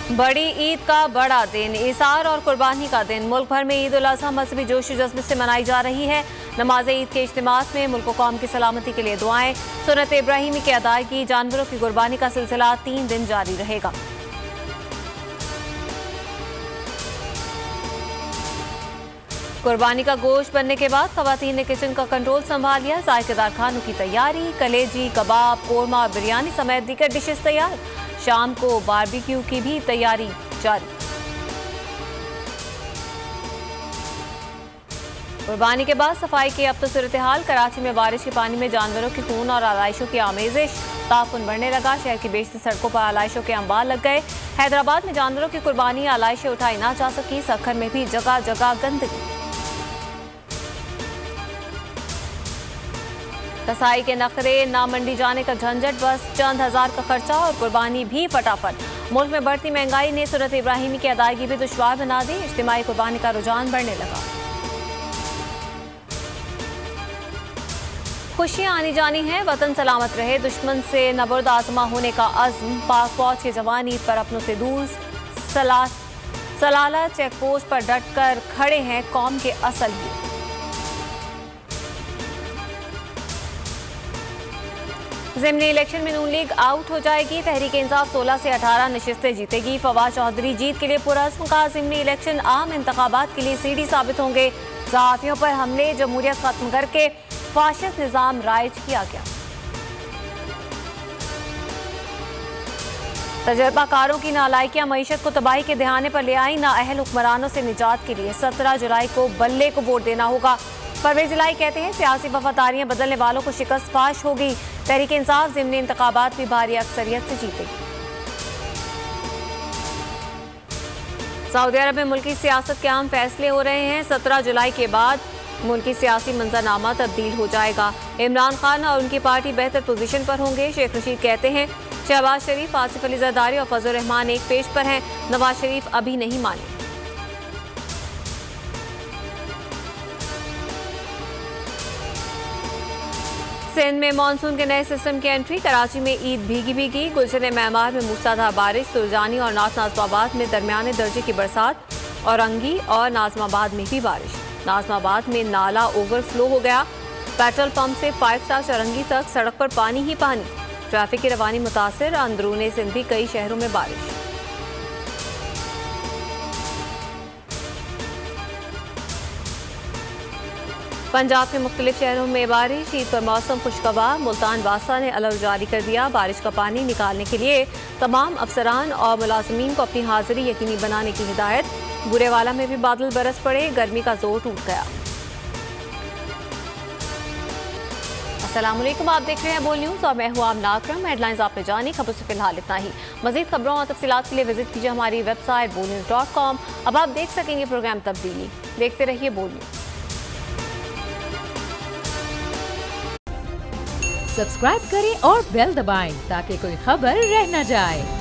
बड़ी ईद का बड़ा दिन, इसार और कुर्बानी का दिन। मुल्क भर में ईद उल अज़हा मजहबी जोश जज्बे से मनाई जा रही है। नमाज ईद के इज्तिमात में मुल्क कौम की सलामती के लिए दुआएं, सुन्नत इब्राहिमी की अदायगी, जानवरों की कुर्बानी का सिलसिला 3 दिन जारी रहेगा। कुर्बानी का गोश्त बनने के बाद खवातीन ने किचन का कंट्रोल संभाल लिया। जायकेदार खानों की तैयारी, कलेजी, कबाब, कोरमा, बिरयानी समेत दीगर डिशेस तैयार। शाम को बारबेक्यू की भी तैयारी जारी। कुर्बानी के बाद सफाई की अब तो सूरत हाल। कराची में बारिश के पानी में जानवरों के खून और आलाइशों की आमेजिश, ताफुन बढ़ने लगा। शहर की बेशतर सड़कों पर आलाइशों के अंबार लग गए। हैदराबाद में जानवरों की कुर्बानी, आलाइशें उठाई ना जा सकी। सखर में भी जगह जगह गंदगी। कसाई के नखरे, ना मंडी जाने का झंझट, बस चंद हजार का खर्चा और कुर्बानी भी फटाफट। मुल्क में बढ़ती महंगाई ने सुन्नत इब्राहिमी की अदायगी भी दुश्वार बना दी। इज्तिमाई कुर्बानी का रुझान बढ़ने लगा। खुशियां आनी जानी हैं, वतन सलामत रहे। दुश्मन से नबर्द आजमा होने का अज़्म। पाक फौज के जवान ईद पर अपनों से दूर। सलाला चेक पोस्ट पर डट कर खड़े हैं कौम के असल हीरो। ज़िमनी इलेक्शन में नून लीग आउट हो जाएगी। तहरीक इंसाफ 16 से 18 नशिस्तें जीतेगी। फवाद चौधरी जीत के लिए पुरज़्म। कहा ज़िमनी इलेक्शन आम इंतखाबात के लिए सीढ़ी साबित होंगे। सहाफ़ियों पर हमले, जमहूरियत खत्म करके फाशिस्ट निज़ाम राइज किया गया। तजर्बाकारों की नालायकियां मईशत को तबाही के दहाने पर ले आई। नाअहल हुक्मरानों से निजात के लिए 17 जुलाई को बल्ले को वोट देना होगा। परवेज इलाही कहते हैं सियासी वफादारियां बदलने वालों को शिकस्त फाश होगी। तहरीक इंसाफ ज़िमनी इंतखाबात भी भारी अक्सरियत से जीतेगी। सऊदी अरब में मुल्की सियासत के अहम फैसले हो रहे हैं। 17 जुलाई के बाद मुल्की सियासी मंजरनामा तब्दील हो जाएगा। इमरान खान और उनकी पार्टी बेहतर पोजीशन पर होंगे। शेख रशीद कहते हैं शहबाज शरीफ, आसिफ अली जरदारी और फजल रहमान एक पेज पर हैं। नवाज शरीफ अभी नहीं माने। सिंध में मानसून के नए सिस्टम की एंट्री। कराची में ईद भीगी भीगी। गुलशन मैमार में मूसलाधार बारिश। सुरजानी और नाज़माबाद में दरमियाने दर्जे की बरसात। औरंगी और नाज़माबाद में भी बारिश। नाज़माबाद में नाला ओवरफ्लो हो गया। पेट्रोल पंप से 5 स्टार चौरंगी तक सड़क पर पानी ही पानी। ट्रैफिक की रवानी मुतासिर। अंदरूनी सिंध भी कई शहरों में बारिश। पंजाब के मुख्तलिफ शहरों में बारिश। ईद पर मौसम खुशगवार। मुल्तान बादशाह ने अलर्ट जारी कर दिया। बारिश का पानी निकालने के लिए तमाम अफसरान और मुलाजमीन को अपनी हाजिरी यकीनी बनाने की हिदायत। बुरेवाला में भी बादल बरस पड़े। गर्मी का जोर टूट गया। अस्सलाम वालेकुम, आप देख रहे हैं बोल न्यूज़ और मैं हूं आमना अकरम। हेडलाइंस आपने जानी, खबरों से फिलहाल इतना ही। मजीद खबरों और तफसीलात के लिए विजिट कीजिए हमारी वेबसाइट bolnews.com। अब आप देख सकेंगे प्रोग्राम तब्दीली। देखते रहिए बोल न्यूज़। सब्सक्राइब करें और बेल दबाएं ताकि कोई खबर रह न जाए।